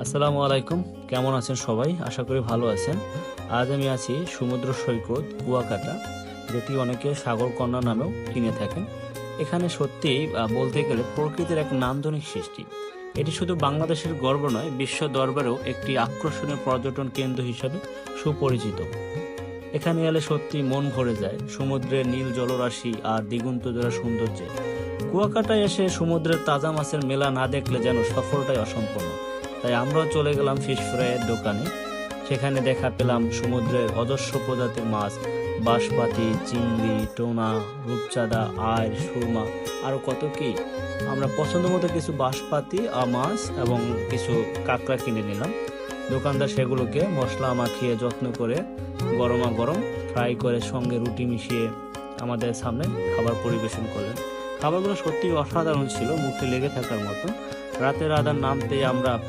আসসালামু আলাইকুম। কেমন আছেন সবাই? আশা করি ভালো আছেন। আজ আমি আছি সমুদ্র সৈকত কুয়াকাটা, যেটি অনেকে সাগর কন্যা নামেও চিনে থাকেন। এখানে সত্যিই বলতে গেলে প্রকৃতির এক নান্দনিক সৃষ্টি। এটি শুধু বাংলাদেশের গর্ব নয়, বিশ্ব দরবারেও একটি আকর্ষণীয় পর্যটন কেন্দ্র হিসেবে সুপরিচিত। এখানে এলে সত্যি মন ভরে যায় সমুদ্রের নীল জলরাশি আর দিগন্ত জোড়া সৌন্দর্যে। কুয়াকাটায় এসে সমুদ্রের তাজা মাছের মেলা না দেখলে যেন সফরটাই অসম্পূর্ণ। তাই আমরাও চলে গেলাম ফিশ ফ্রাইয়ের দোকানে। সেখানে দেখা পেলাম সমুদ্রের অজস্র প্রজাতির মাছ, বাঁশপাতি, চিংড়ি, টোনা, রূপচাঁদা, আইড়, সুরমা, আরও কত কি। আমরা পছন্দ মতো কিছু বাঁশপাতি মাছ এবং কিছু কাঁকড়া কিনে নিলাম। দোকানদার সেগুলোকে মশলা মাখিয়ে যত্ন করে গরমা গরম ফ্রাই করে সঙ্গে রুটি মিশিয়ে আমাদের সামনে খাবার পরিবেশন করলেন। খাবারগুলো সত্যি অসাধারণ ছিল, মুখে লেগে থাকার মতো। রাতের আধার নামতেই আমরা